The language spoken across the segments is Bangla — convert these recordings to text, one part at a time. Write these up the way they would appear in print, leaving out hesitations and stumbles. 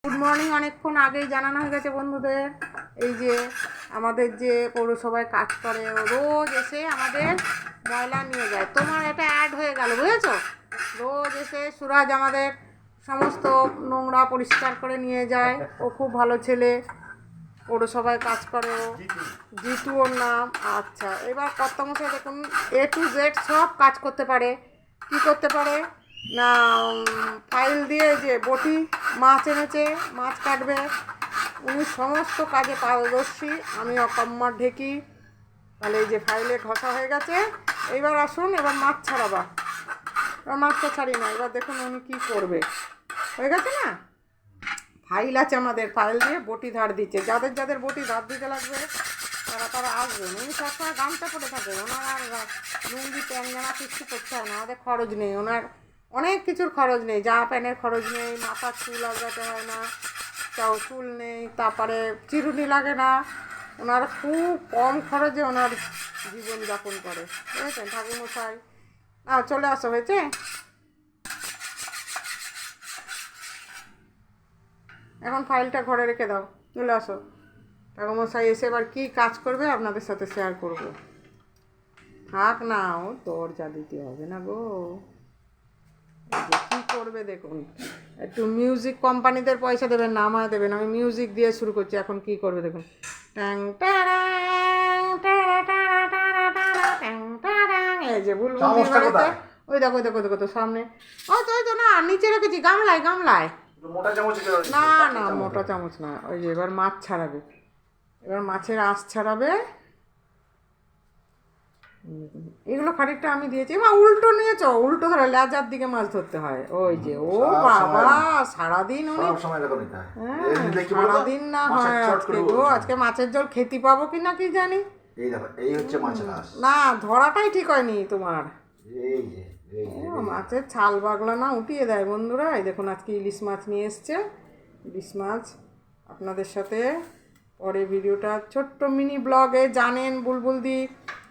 Good morning. অনেকক্ষণ আগেই জানানো হয়ে গেছে বন্ধুদের। এই যে আমাদের যে পৌরসভায় কাজ করে ও রোজ এসে আমাদের ময়লা নিয়ে যায়। তোমার এটা অ্যাড হয়ে গেল, বুঝেছো? রোজ এসে সুরাজ আমাদের সমস্ত নোংরা পরিষ্কার করে নিয়ে যায়। ও খুব ভালো ছেলে, পৌরসভায় কাজ করে ও। জিতু ওর নাম। আচ্ছা, এবার কর্তামশাই দেখুন A to Z সব কাজ করতে পারে। কি করতে পারে না, ফাইল দিয়ে যে বটি মাছ এনেছে, মাছ কাটবে, উনি সমস্ত কাজে পারদর্শী। আমি অকম্মার ঢেকি। তাহলে এই যে ফাইলে ঘষা হয়ে গেছে। এইবার আসুন, এবার মাছ ছাড়াবা। এবার মাছটা ছাড়ি না, এবার দেখুন উনি কী করবে। হয়ে গেছে না? ফাইল আছে আমাদের, ফাইল দিয়ে বটি ধার দিচ্ছে। যাদের যাদের বটি ধার দিতে লাগবে তারা আসবেন। উনি সবসময় গামছা পরে থাকে, ওনার আর লুঙ্গি প্যান্ট জামা কিচ্ছু করতে হয় না। আমাদের খরচ নেই, ওনার অনেক কিছুর খরচ নেই। জামা প্যান্টের খরচ নেই, মাথার চুল আগাতে হয় না, চুল নেই, তারপরে চিরুনি লাগে না। ওনার খুব কম খরচে ওনার জীবনযাপন করে, বুঝেছেন ঠাকুরমশাই? চলে আসো, হয়েছে? এখন ফাইলটা ঘরে রেখে দাও, চলে আসো। ঠাকুরমশাই এসে এবার কী কাজ করবে আপনাদের সাথে শেয়ার করব। থাক না, ও দরজা দিতে হবে না গো। কী করবে দেখুন, একটু মিউজিক কোম্পানিদের পয়সা দেবেন না, আমায় দেবেন। আমি মিউজিক দিয়ে শুরু করছি। এখন কী করবে দেখুন। ট্যাং ট্যাং ট্যারা ট্যারা ট্যারা ট্যারা ট্যাং ট্যাং। এই যে বুলবুল বাড়িতে, ওই দেখো দেখো দেখো তো সামনে। ওই তো না, নিচে রেখেছি গামলায় গামলায়। না না, মোটা চামচ না। ওই যে এবার মাছ ছাড়াবে, এবার মাছের আঁশ ছাড়াবে। এগুলো খানিকটা আমি দিয়েছি। মা উল্টো নিয়েছ, উল্টো ধরে লেজার দিকে মাছ ধরতে হয়। ওই যে ও বাবা, সারাদিন উনি সারাদিন না হয় আজকে গো। আজকে মাছের ঝোল খেতে পাবো কি না কি জানি। এই হচ্ছে মাছের আঁশ। না, ধরাটাই ঠিক হয়নি তোমার। এই যে মাছের ছাল বাগলা না উঠিয়ে দেয় বন্ধুরা। এই দেখুন আজকে ইলিশ মাছ নিয়ে এসছে। ইলিশ মাছ আপনাদের সাথে পরে ভিডিওটা ছোট্ট মিনি ব্লগে, জানেন বুলবুলদি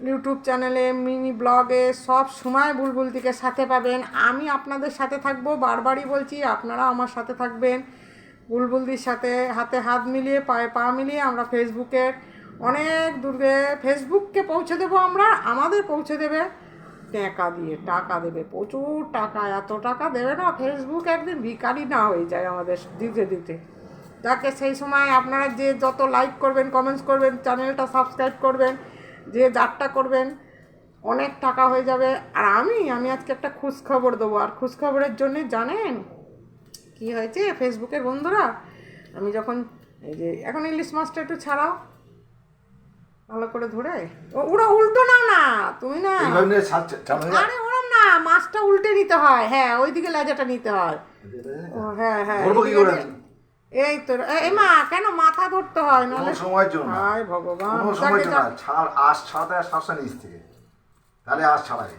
ইউটিউব চ্যানেলে মিনি ব্লগে সব সময় বুলবুলদিকে সাথে পাবেন। আমি আপনাদের সাথে থাকবো, বারবারই বলছি, আপনারা আমার সাথে থাকবেন। বুলবুলদির সাথে হাতে হাত মিলিয়ে পায়ে পা মিলিয়ে আমরা ফেসবুকের অনেক দূরে, ফেসবুককে পৌঁছে দেবো আমরা। আমাদের পৌঁছে দেবে টাকা দেবে, প্রচুর টাকা। এত টাকা দেবে না, ফেসবুক একদিন ভিখারি না হয়ে যায় আমাদের দিতে দিতে। যাকে সেই সময় আপনারা যে যত লাইক করবেন, কমেন্টস করবেন, চ্যানেলটা সাবস্ক্রাইব করবেন, যে যারটা করবেন, অনেক টাকা হয়ে যাবে। আর আমি আজকে একটা খোঁজখবর দেবো। আর খোঁজখবরের জন্যে জানেন কি হয়েছে ফেসবুকের বন্ধুরা? আমি যখন এই যে এখন ইলিশ মাছটা একটু ছাড়াও ভালো করে ধরে, ওরা উল্টো নাও না তুমি না। আরে ওরম না, মাছটা উল্টে নিতে হয়। হ্যাঁ, ওইদিকে লেজাটা নিতে হয়। ও হ্যাঁ হ্যাঁ, এই তো। এই মা, কেন মাথা ধরতে হয়? নাহলে সময়ের জন্য। হায় ভগবান, আঁশ ছাড়াতে হয় সবসময় নিচ থেকে, তাহলে আঁশ ছাড়ায়।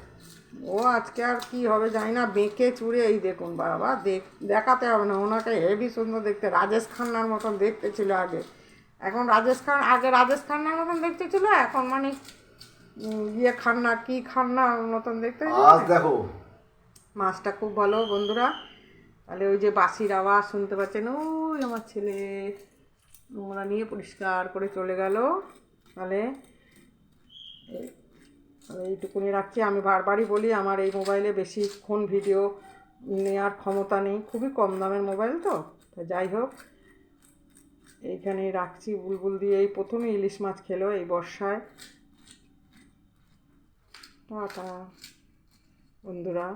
ও আজকে আর কি হবে জানি না, বেঁকে চুড়ে। এই দেখুন বাবা, দেখাতে হবে না, ওনাকে হেভি সুন্দর দেখতে, রাজেশ খান্নার মতন দেখতে ছিল আগে। এখন রাজেশ খান্নার মতন দেখতে ছিল, এখন মানে খান্না কি খান্নার মতন দেখতে। দেখো মাছটা খুব ভালো বন্ধুরা। তাহলে ওই যে বাঁশির আওয়াজ শুনতে পাচ্ছেন, ওই আমার ছেলে নোংরা নিয়ে পরিষ্কার করে চলে গেল। তাহলে এইটুকুনি রাখছি। আমি বারবারই বলি, আমার এই মোবাইলে বেশিক্ষণ ভিডিও নেওয়ার ক্ষমতা নেই, খুবই কম দামের মোবাইল তো যাই হোক, এইখানেই রাখছি। বুলবুল দিয়ে এই প্রথমে ইলিশ মাছ খেলো এই বর্ষায়। টাটা বন্ধুরা।